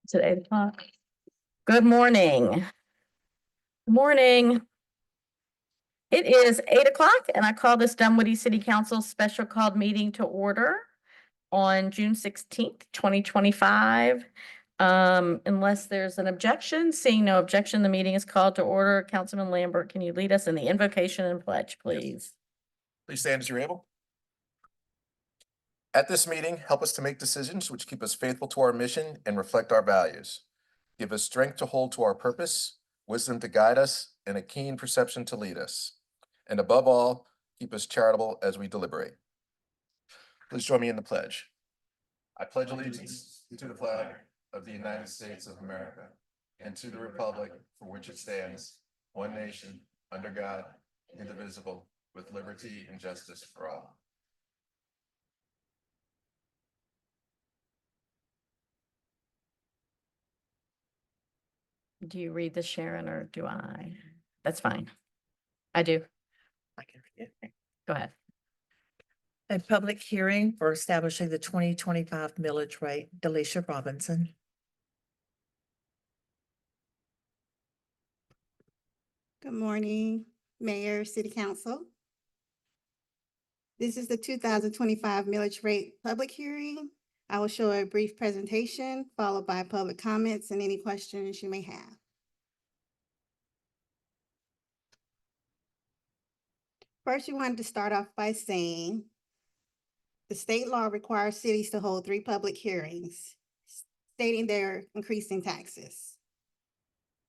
Is it 8 o'clock? Good morning. Good morning. It is 8 o'clock and I call this Dunwoody City Council special called meeting to order on June 16th, 2025. Unless there's an objection, seeing no objection, the meeting is called to order. Councilman Lambert, can you lead us in the invocation and pledge, please? Please stand as you're able. At this meeting, help us to make decisions which keep us faithful to our mission and reflect our values. Give us strength to hold to our purpose, wisdom to guide us, and a keen perception to lead us. And above all, keep us charitable as we deliberate. Please join me in the pledge. I pledge allegiance to the flag of the United States of America and to the republic for which it stands, one nation, under God, indivisible, with liberty and justice for all. Do you read this, Sharon, or do I? That's fine. I do. I can read it. Go ahead. A public hearing for establishing the 2025 millage rate, Delisha Robinson. Good morning, Mayor, City Council. This is the 2025 millage rate public hearing. I will show a brief presentation followed by public comments and any questions you may have. First, we wanted to start off by saying the state law requires cities to hold 3 public hearings stating they're increasing taxes.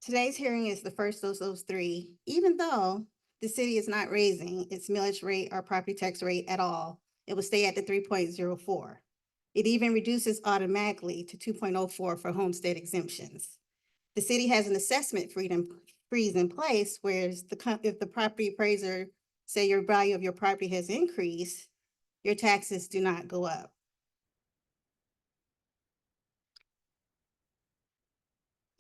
Today's hearing is the first of those 3, even though the city is not raising its millage rate or property tax rate at all. It will stay at the 3.04. It even reduces automatically to 2.04 for homestead exemptions. The city has an assessment freeze in place, whereas if the property appraiser say your value of your property has increased, your taxes do not go up.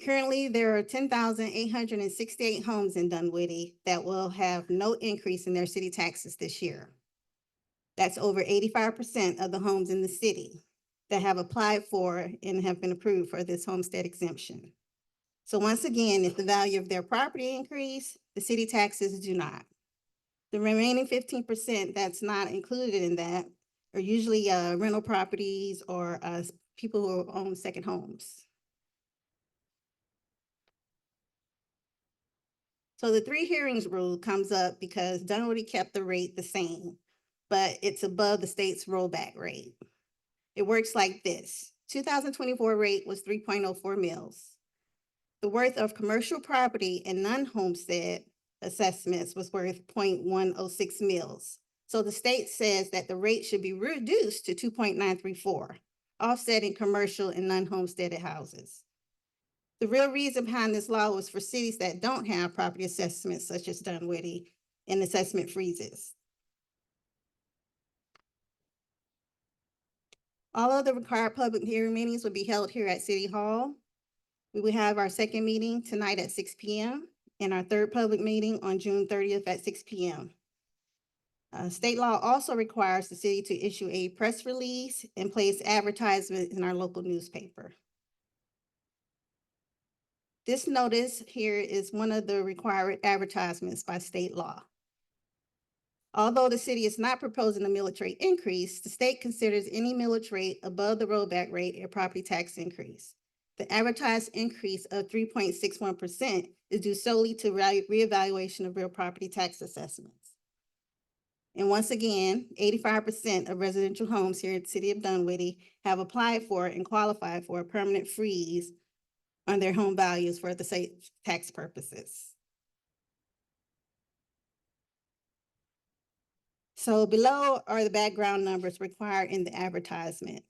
Currently, there are 10,868 homes in Dunwoody that will have no increase in their city taxes this year. That's over 85% of the homes in the city that have applied for and have been approved for this homestead exemption. So once again, if the value of their property increase, the city taxes do not. The remaining 15% that's not included in that are usually rental properties or people who own second homes. So the 3 hearings rule comes up because Dunwoody kept the rate the same, but it's above the state's rollback rate. It works like this. 2024 rate was 3.04 mills. The worth of commercial property and non-homestead assessments was worth 0.106 mills. So the state says that the rate should be reduced to 2.934, offsetting commercial and non-homesteaded houses. The real reason behind this law was for cities that don't have property assessments such as Dunwoody and assessment freezes. All of the required public hearing meetings will be held here at City Hall. We will have our second meeting tonight at 6 p.m. and our third public meeting on June 30th at 6 p.m. State law also requires the city to issue a press release and place advertisements in our local newspaper. This notice here is one of the required advertisements by state law. Although the city is not proposing a millage rate increase, the state considers any millage rate above the rollback rate a property tax increase. The advertised increase of 3.61% is due solely to reevaluation of real property tax assessments. And once again, 85% of residential homes here in the city of Dunwoody have applied for and qualified for a permanent freeze on their home values for the state tax purposes. So below are the background numbers required in the advertisement.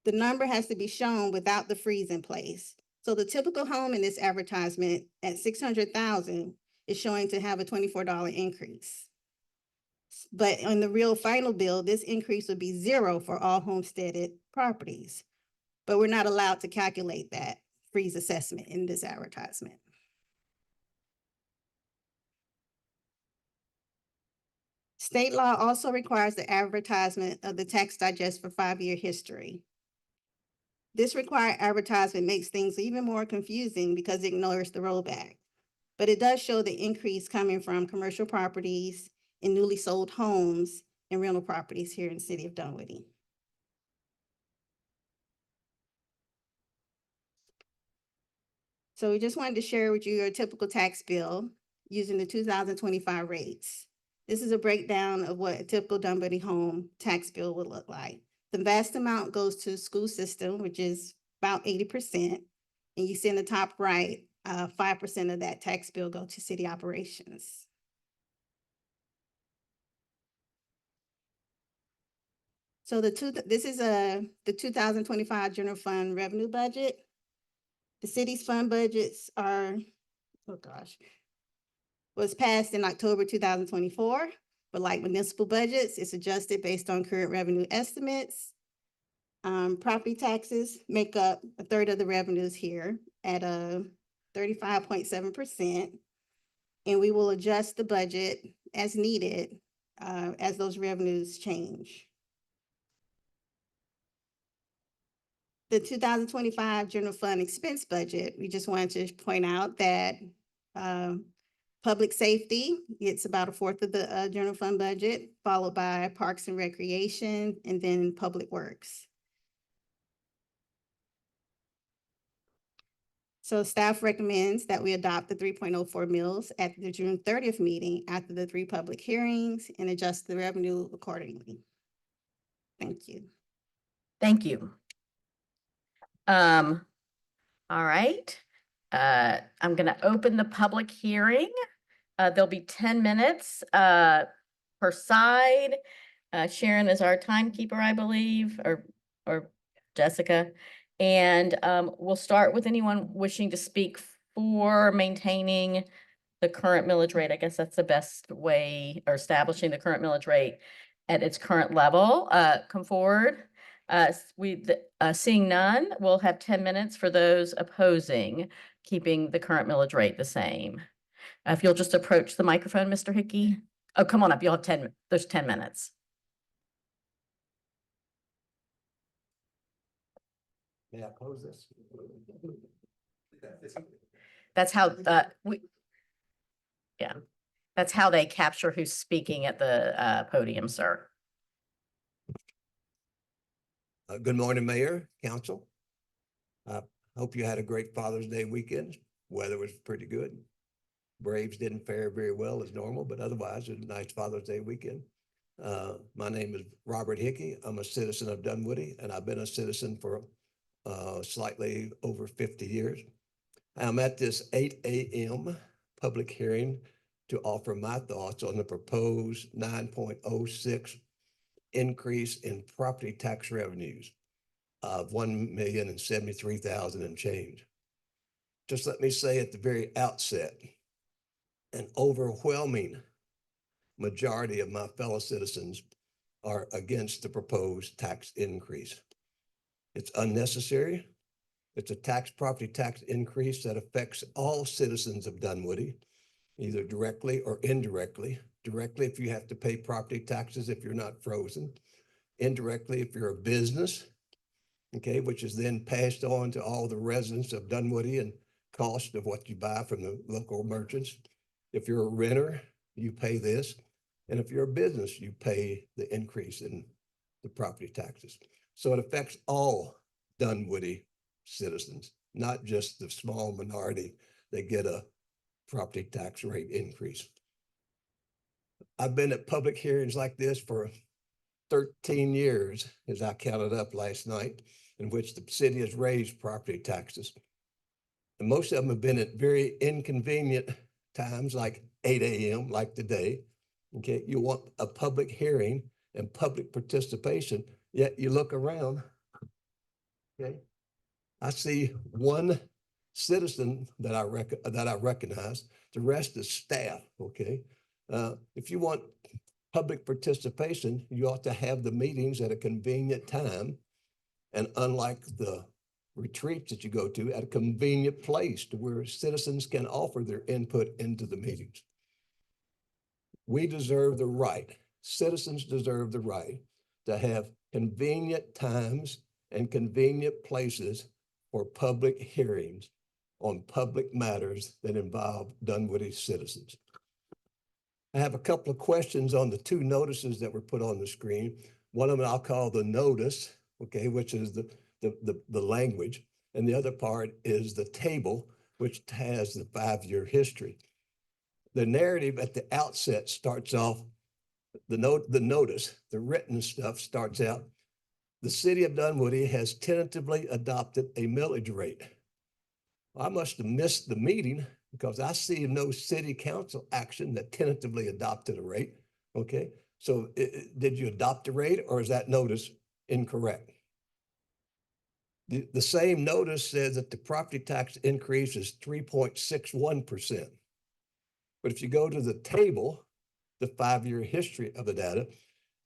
The number has to be shown without the freeze in place. So the typical home in this advertisement at $600,000 is showing to have a $24 increase. But on the real final bill, this increase would be 0 for all homesteaded properties. But we're not allowed to calculate that freeze assessment in this advertisement. State law also requires the advertisement of the tax digest for 5-year history. This required advertisement makes things even more confusing because it ignores the rollback. But it does show the increase coming from commercial properties and newly sold homes and rental properties here in the city of Dunwoody. So we just wanted to share with you your typical tax bill using the 2025 rates. This is a breakdown of what a typical Dunwoody home tax bill would look like. The vast amount goes to the school system, which is about 80%. And you see in the top right, 5% of that tax bill go to city operations. So this is the 2025 general fund revenue budget. The city's fund budgets are, oh gosh, was passed in October 2024, but like municipal budgets, it's adjusted based on current revenue estimates. Property taxes make up a third of the revenues here at a 35.7%. And we will adjust the budget as needed as those revenues change. The 2025 general fund expense budget, we just wanted to point out that public safety, it's about a fourth of the general fund budget, followed by parks and recreation, and then public works. So staff recommends that we adopt the 3.04 mills at the June 30th meeting after the 3 public hearings and adjust the revenue accordingly. Thank you. Thank you. All right. I'm gonna open the public hearing. There'll be 10 minutes per side. Sharon is our timekeeper, I believe, or Jessica. And we'll start with anyone wishing to speak for maintaining the current millage rate. I guess that's the best way, or establishing the current millage rate at its current level. Come forward. Seeing none, we'll have 10 minutes for those opposing, keeping the current millage rate the same. If you'll just approach the microphone, Mr. Hickey. Oh, come on up. You'll have there's 10 minutes. May I close this? That's how that's how they capture who's speaking at the podium, sir. Good morning, Mayor, Council. Hope you had a great Father's Day weekend. Weather was pretty good. Braves didn't fare very well as normal, but otherwise it was a nice Father's Day weekend. My name is Robert Hickey. I'm a citizen of Dunwoody, and I've been a citizen for slightly over 50 years. I'm at this 8 a.m. public hearing to offer my thoughts on the proposed 9.06 increase in property tax revenues of $1,073,000 and change. Just let me say at the very outset, an overwhelming majority of my fellow citizens are against the proposed tax increase. It's unnecessary. It's a property tax increase that affects all citizens of Dunwoody, either directly or indirectly. Directly, if you have to pay property taxes if you're not frozen. Indirectly, if you're a business, okay, which is then passed on to all the residents of Dunwoody and cost of what you buy from the local merchants. If you're a renter, you pay this. And if you're a business, you pay the increase in the property taxes. So it affects all Dunwoody citizens, not just the small minority that get a property tax rate increase. I've been at public hearings like this for 13 years, as I counted up last night, in which the city has raised property taxes. And most of them have been at very inconvenient times, like 8 a.m., like today. Okay, you want a public hearing and public participation, yet you look around, okay? I see one citizen that I recognize, the rest is staff, okay? If you want public participation, you ought to have the meetings at a convenient time, and unlike the retreats that you go to, at a convenient place to where citizens can offer their input into the meetings. We deserve the right, citizens deserve the right to have convenient times and convenient places for public hearings on public matters that involve Dunwoody citizens. I have a couple of questions on the two notices that were put on the screen. One of them I'll call the notice, okay, which is the language, and the other part is the table, which has the 5-year history. The narrative at the outset starts off, the notice, the written stuff starts out, the city of Dunwoody has tentatively adopted a millage rate. I must have missed the meeting because I see no city council action that tentatively adopted a rate. Okay, so did you adopt a rate, or is that notice incorrect? The same notice says that the property tax increase is 3.61%. But if you go to the table, the 5-year history of the data,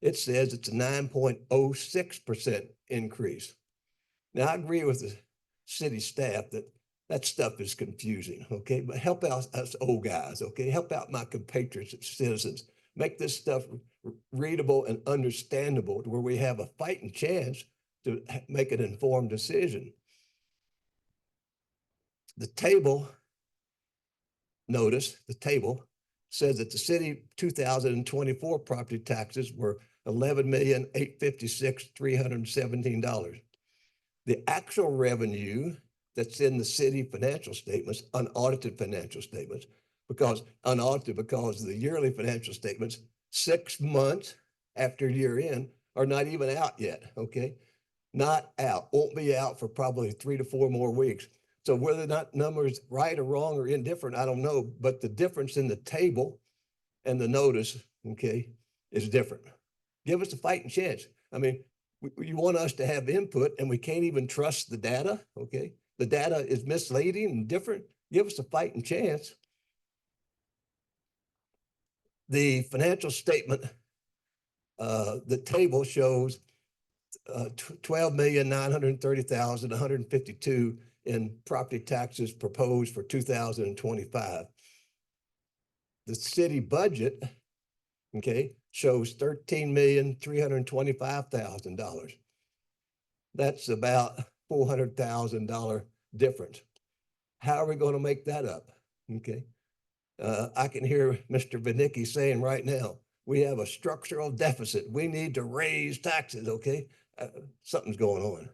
it says it's a 9.06% increase. Now, I agree with the city staff that that stuff is confusing, okay? But help out us old guys, okay? Help out my compatriots and citizens. Make this stuff readable and understandable to where we have a fighting chance to make an informed decision. The table notice, the table says that the city 2024 property taxes were $11,856,317. The actual revenue that's in the city financial statements, unaudited financial statements, because unaudited because the yearly financial statements 6 months after year end are not even out yet, okay? Not out, won't be out for probably 3 to 4 more weeks. So whether or not numbers right or wrong or indifferent, I don't know, but the difference in the table and the notice, okay, is different. Give us a fighting chance. I mean, you want us to have input and we can't even trust the data, okay? The data is misleading and different. Give us a fighting chance. The financial statement, the table shows 12,930,152 in property taxes proposed for 2025. The city budget, okay, shows $13,325,000. That's about $400,000 difference. How are we going to make that up? Okay. I can hear Mr. Vinicki saying right now, we have a structural deficit. We need to raise taxes, okay? Something's going on.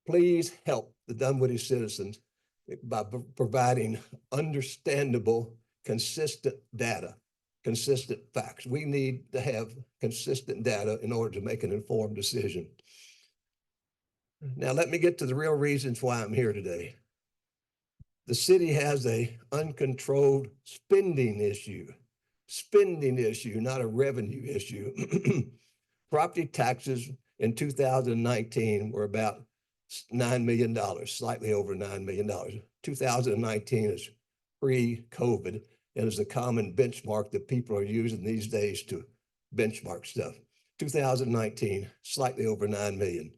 Please help the Dunwoody citizens by providing understandable, consistent data, consistent facts. We need to have consistent data in order to make an informed decision. Now, let me get to the real reasons why I'm here today. The city has a uncontrolled spending issue, not a revenue issue. Property taxes in 2019 were about $9 million, slightly over $9 million. 2019 is pre-COVID and is a common benchmark that people are using these days to benchmark stuff. 2019, slightly over 9 million.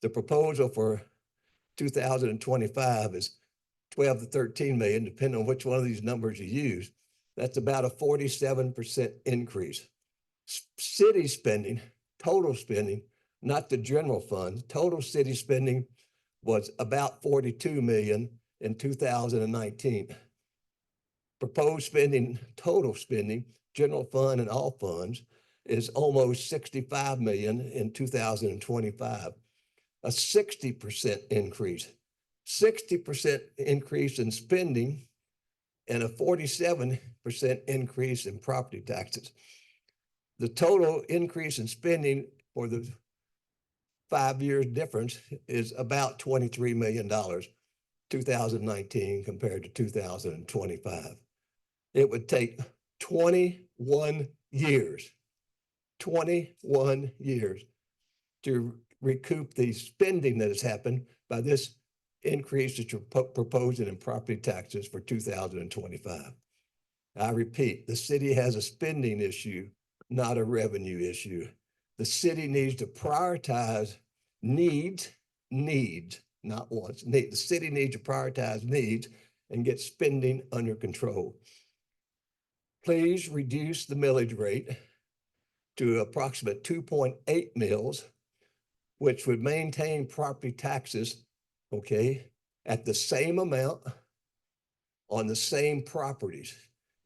The proposal for 2025 is 12 to 13 million, depending on which one of these numbers you use. That's about a 47% increase. City spending, total spending, not the general fund, total city spending was about 42 million in 2019. Proposed spending, total spending, general fund and all funds is almost 65 million in 2025, a 60% increase. 60% increase in spending and a 47% increase in property taxes. The total increase in spending for the 5 years difference is about $23 million, 2019 compared to 2025. It would take 21 years to recoup the spending that has happened by this increase that you're proposing in property taxes for 2025. I repeat, the city has a spending issue, not a revenue issue. The city needs to prioritize needs, not wants. The city needs to prioritize needs and get spending under control. Please reduce the millage rate to approximate 2.8 mills which would maintain property taxes, okay, at the same amount on the same properties.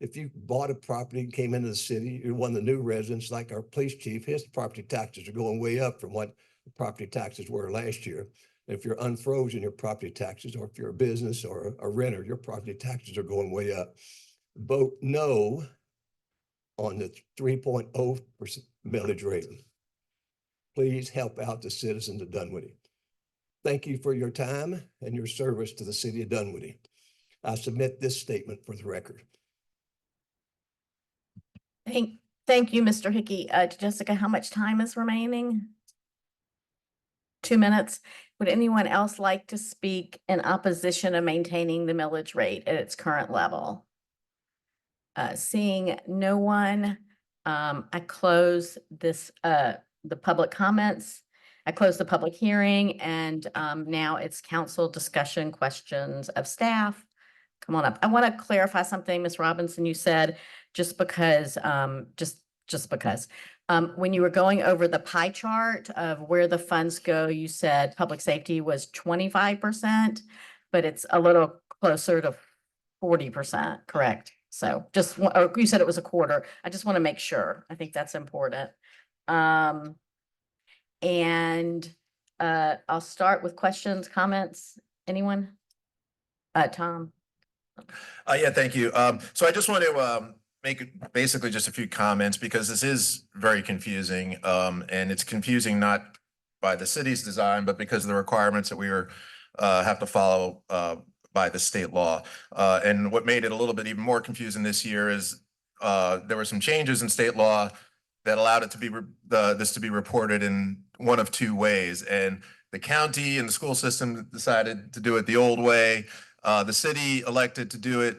If you bought a property and came into the city, you're one of the new residents, like our police chief, his property taxes are going way up from what the property taxes were last year. If you're unfrozen, your property taxes, or if you're a business or a renter, your property taxes are going way up. Vote no on the 3.0% millage rate. Please help out the citizens of Dunwoody. Thank you for your time and your service to the city of Dunwoody. I submit this statement for the record. Thank you, Mr. Hickey. Jessica, how much time is remaining? 2 minutes. Would anyone else like to speak in opposition of maintaining the millage rate at its current level? Seeing no one, I close this, the public comments. I close the public hearing, and now it's council discussion questions of staff. Come on up. I want to clarify something, Ms. Robinson, you said, just because, just because. When you were going over the pie chart of where the funds go, you said public safety was 25%, but it's a little closer to 40%, correct? So just, or you said it was a quarter. I just want to make sure. I think that's important. And I'll start with questions, comments. Anyone? Tom? Yeah, thank you. So I just want to make basically just a few comments because this is very confusing. And it's confusing not by the city's design, but because of the requirements that we have to follow by the state law. And what made it a little bit even more confusing this year is there were some changes in state law that allowed it to be this to be reported in one of two ways. And the county and the school system decided to do it the old way. The city elected to do it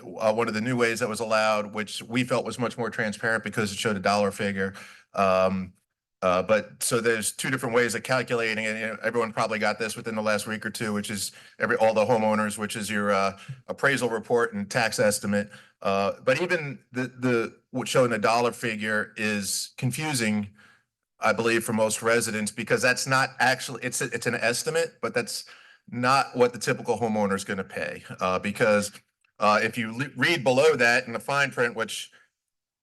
one of the new ways that was allowed, which we felt was much more transparent because it showed a dollar figure. But so there's two different ways of calculating it. You know, everyone probably got this within the last week or two, which is all the homeowners, which is your appraisal report and tax estimate. But even what's showing a dollar figure is confusing, I believe, for most residents, because that's not actually, it's an estimate, but that's not what the typical homeowner is going to pay. Because if you read below that in the fine print, which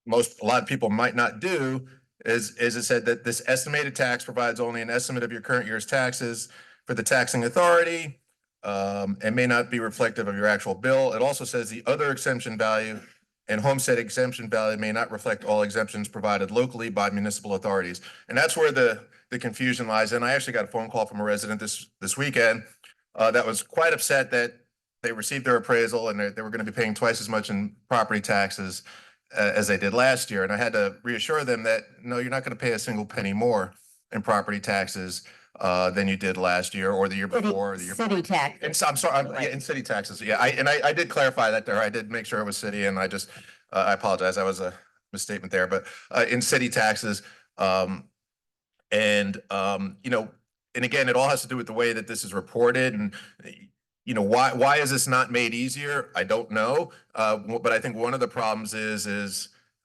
a lot of people might not do, is it said that this estimated tax provides only an estimate of your current year's taxes for the taxing authority, and may not be reflective of your actual bill. It also says the other exemption value and homestead exemption value may not reflect all exemptions provided locally by municipal authorities. And that's where the confusion lies. And I actually got a phone call from a resident this weekend that was quite upset that they received their appraisal and they were going to be paying twice as much in property taxes as they did last year. And I had to reassure them that, no, you're not going to pay a single penny more in property taxes than you did last year or the year before. Or the year City tax. And so, I'm sorry, yeah, in city taxes. Yeah, I did clarify that there. I did make sure it was city, and I just I apologize. That was a misstatement there. But in city taxes, you know, and again, it all has to do with the way that this is reported, and you know, why is this not made easier? I don't know. But I think one of the problems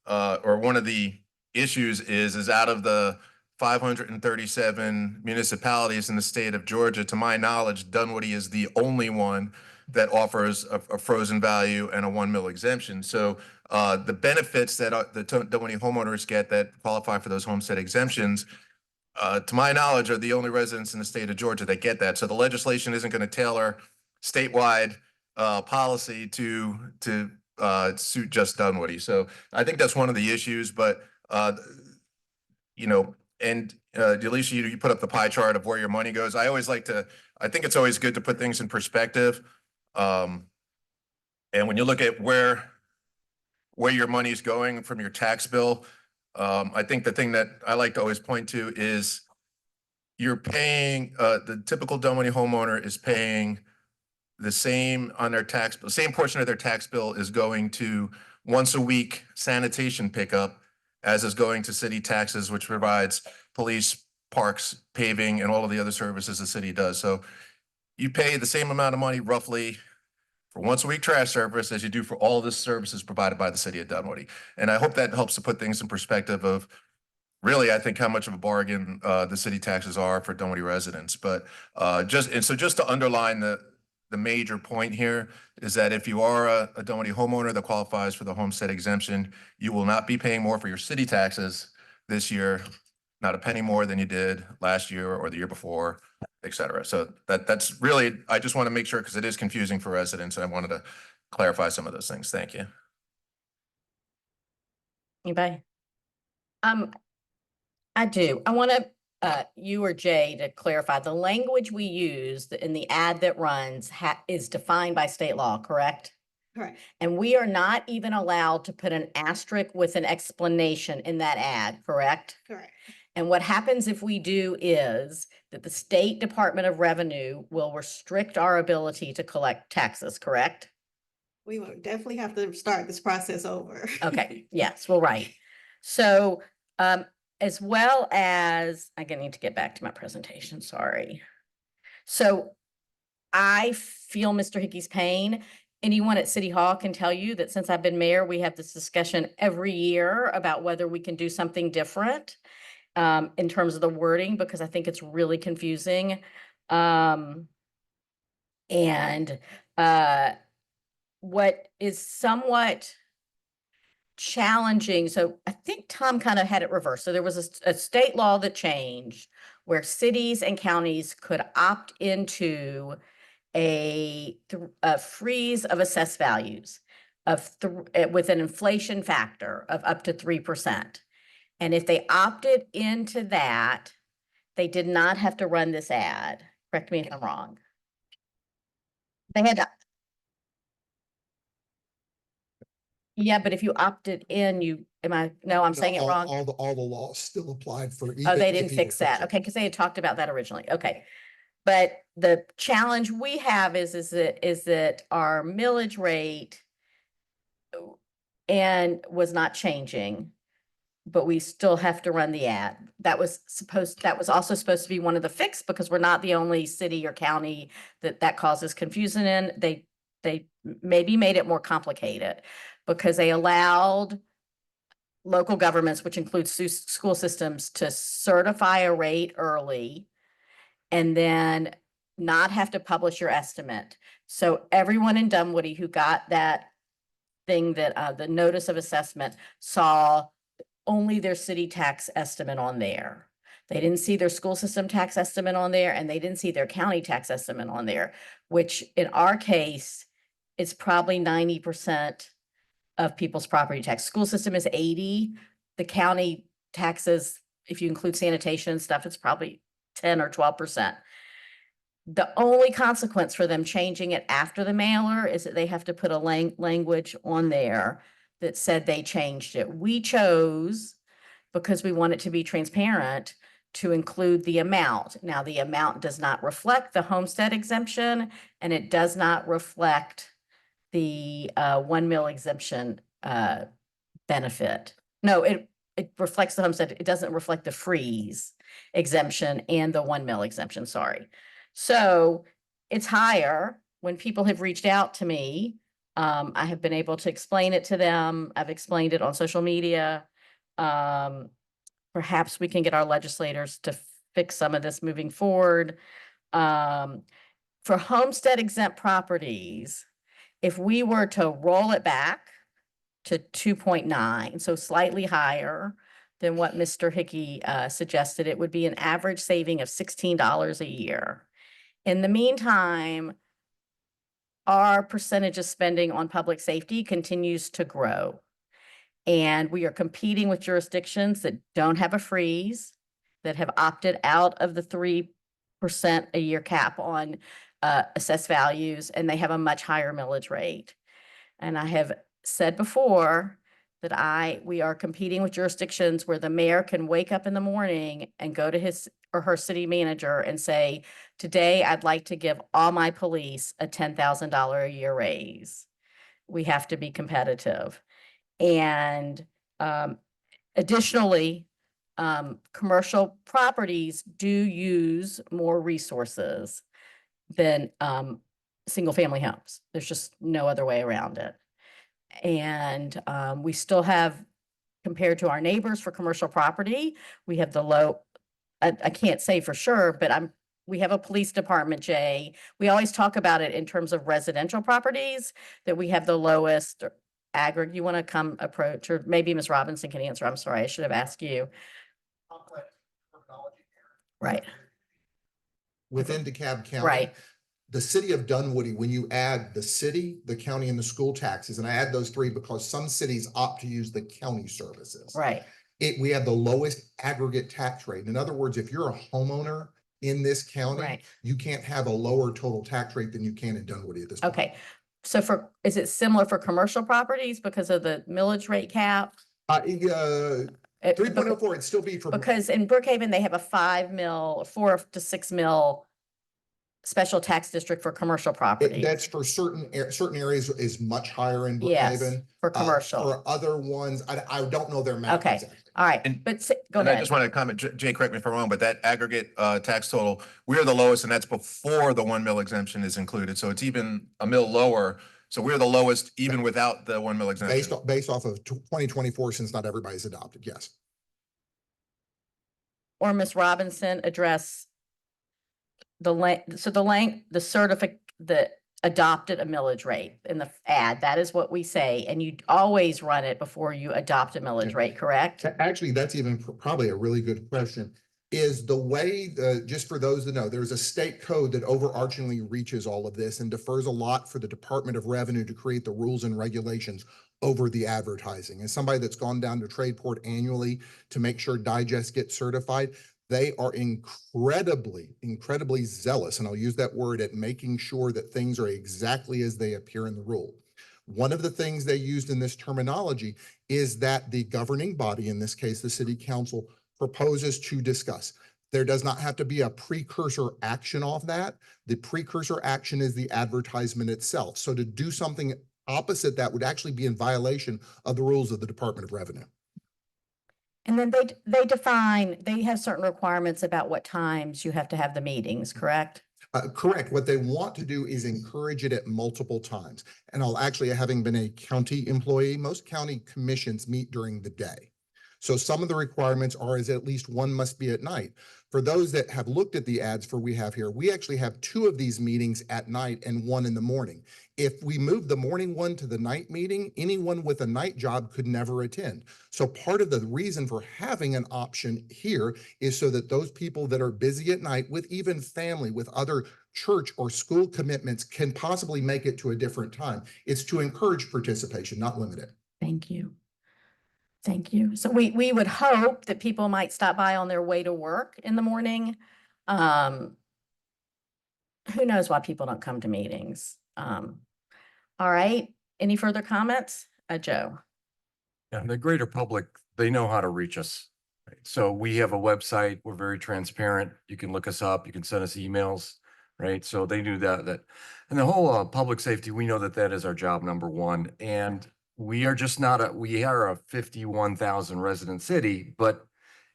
or one of the issues is out of the 537 municipalities in the state of Georgia, to my knowledge, Dunwoody is the only one that offers a frozen value and a 1 mil exemption. So the benefits that the Dunwoody homeowners get that qualify for those homestead exemptions, to my knowledge, are the only residents in the state of Georgia that get that. So the legislation isn't going to tailor statewide policy to suit just Dunwoody. So I think that's one of the issues. But you know, and Delisha, you put up the pie chart of where your money goes. I think it's always good to put things in perspective. And when you look at where your money is going from your tax bill, I think the thing that I like to always point to is you're paying, the typical Dunwoody homeowner is paying the same on their tax bill. Same portion of their tax bill is going to once a week sanitation pickup, as is going to city taxes, which provides police, parks, paving, and all of the other services the city does. So you pay the same amount of money roughly for once a week trash service as you do for all of the services provided by the city of Dunwoody. And I hope that helps to put things in perspective of really, I think how much of a bargain the city taxes are for Dunwoody residents. But just to underline the major point here is that if you are a Dunwoody homeowner that qualifies for the homestead exemption, you will not be paying more for your city taxes this year, not a penny more than you did last year or the year before, et cetera. So that's really, I just want to make sure because it is confusing for residents, and I wanted to clarify some of those things. Thank you. Anybody? I do. I want to, you or Jay to clarify, the language we use in the ad that runs is defined by state law, correct? Correct. And we are not even allowed to put an asterisk with an explanation in that ad, correct? Correct. And what happens if we do is that the State Department of Revenue will restrict our ability to collect taxes, correct? We will definitely have to start this process over. Okay, yes, well, right. So, as well as, I need to get back to my presentation, sorry. So I feel Mr. Hickey's pain. Anyone at City Hall can tell you that since I've been mayor, we have this discussion every year about whether we can do something different in terms of the wording, because I think it's really confusing. What is somewhat challenging. So I think Tom kind of had it reversed. So there was a state law that changed where cities and counties could opt into a freeze of assessed values with an inflation factor of up to 3%. And if they opted into that, they did not have to run this ad. Correct me if I'm wrong. They had to. Yeah, but if you opted in, no, I'm saying it wrong. All the laws still applied for. Oh, they even didn't if you fix that. it. Okay, because they had talked about that originally. Okay. But the challenge we have is that our millage rate and was not changing, but we still have to run the ad. That was also supposed to be one of the fix, because we're not the only city or county that causes confusion in. They maybe made it more complicated because they allowed local governments, which includes school systems, to certify a rate early and then not have to publish your estimate. So everyone in Dunwoody who got that thing that the notice of assessment saw only their city tax estimate on there. They didn't see their school system tax estimate on there, and they didn't see their county tax estimate on there, which in our case is probably 90% of people's property tax. School system is 80. The county taxes, if you include sanitation and stuff, it's probably 10 or 12%. The only consequence for them changing it after the mailer is that they have to put a language on there that said they changed it. We chose, because we want it to be transparent, to include the amount. Now, the amount does not reflect the homestead exemption, and it does not reflect the 1 mil exemption benefit. No, it reflects the homestead. It doesn't reflect the freeze exemption and the 1 mil exemption, sorry. So it's higher. When people have reached out to me, I have been able to explain it to them. I've explained it on social media. Perhaps we can get our legislators to fix some of this moving forward. For homestead exempt properties, if we were to roll it back to 2.9, so slightly higher than what Mr. Hickey suggested, it would be an average saving of $16 a year. In the meantime, our percentage of spending on public safety continues to grow. And we are competing with jurisdictions that don't have a freeze, that have opted out of the 3% a year cap on assessed values, and they have a much higher millage rate. And I have said before that we are competing with jurisdictions where the mayor can wake up in the morning and go to his or her city manager and say, today I'd like to give all my police a $10,000 a year raise. We have to be competitive. And additionally, commercial properties do use more resources than single family homes. There's just no other way around it. And we still have compared to our neighbors for commercial property. We have the low, I can't say for sure, but we have a police department, Jay. We always talk about it in terms of residential properties, that we have the lowest aggregate. You want to come approach, or maybe Ms. Robinson can answer. I'm sorry, I should have asked you. Right, Within DeKalb County. right, The city of Dunwoody, when you add the city, the county, and the school taxes, and I add those three because some cities opt to use the county services. right. We have the lowest aggregate tax rate. In other words, if you're a homeowner in this county, Right. you can't have a lower total tax rate than you can in Dunwoody at this point. Okay, so is it similar for commercial properties because of the millage rate cap? 3.04, it'd still be for. Because in Brookhaven, they have a 5 mil, 4 to 6 mil special tax district for commercial property. That's for certain areas is much higher in Yes, Brookhaven. for commercial. For other ones, I don't know their math. Okay. exactly. All right, And- but go And I ahead. just want to comment, Jay, correct me if I'm wrong, but that aggregate tax total, we're the lowest, and that's before the 1 mil exemption is included. So it's even a mil lower. So we're the lowest even without the 1 mil exemption. Based off of 2024, since not everybody's adopted, yes. Or Ms. Robinson address the adopted a millage rate in the ad. That is what we say, and you always run it before you adopt a millage rate, correct? Actually, that's even probably a really good question. Is the way, just for those that know, there's a state code that overarchingly reaches all of this and defers a lot for the Department of Revenue to create the rules and regulations over the advertising. As somebody that's gone down to Tradeport annually to make sure Digest gets certified, they are incredibly zealous, and I'll use that word, at making sure that things are exactly as they appear in the rule. One of the things they used in this terminology is that the governing body, in this case, the city council, proposes to discuss. There does not have to be a precursor action off that. The precursor action is the advertisement itself. So to do something opposite that would actually be in violation of the rules of the Department of Revenue. And then they have certain requirements about what times you have to have the meetings, correct? Correct. What they want to do is encourage it at multiple times. And having been a county employee, most county commissions meet during the day. So some of the requirements are at least one must be at night. For those that have looked at the ads we have here, we actually have 2 of these meetings at night and 1 in the morning. If we move the morning one to the night meeting, anyone with a night job could never attend. So part of the reason for having an option here is so that those people that are busy at night with even family, with other church or school commitments, can possibly make it to a different time. It's to encourage participation, not limit it. Thank you. Thank you. So we would hope that people might stop by on their way to work in the morning. Who knows why people don't come to meetings? All right. Any further comments? Joe? Yeah, the greater public, they know how to reach us. Right? So we have a website. We're very transparent. You can look us up. You can send us emails, right? So they knew that. And the whole public safety, we know that is our job number one. And we are just we are a 51,000 resident city, but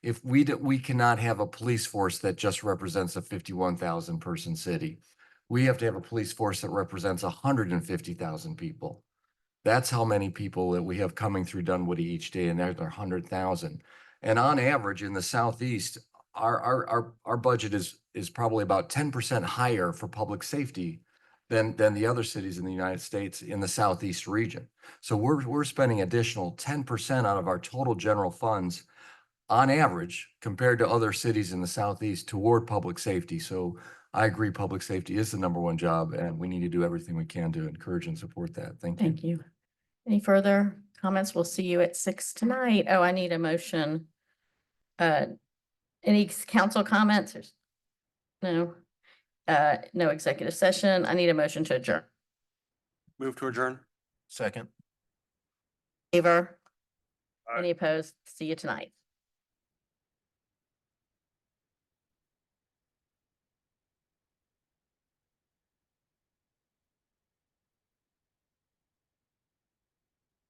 if we cannot have a police force that just represents a 51,000 person city. We have to have a police force that represents 150,000 people. That's how many people that we have coming through Dunwoody each day, and there's 100,000. And on average in the Southeast, our budget is probably about 10% higher for public safety than the other cities in the United States in the Southeast region. So we're spending additional 10% out of our total general funds on average compared to other cities in the Southeast toward public safety. So I agree, public safety is the number one job, and we need to do everything we can to encourage and support that. Thank you. Thank you. Any further comments? We'll see you at 6 tonight. Oh, I need a motion. Any council comments? No. No executive session. I need a motion to adjourn. Move to adjourn. Second. Favor? Aye. Any opposed? See you tonight.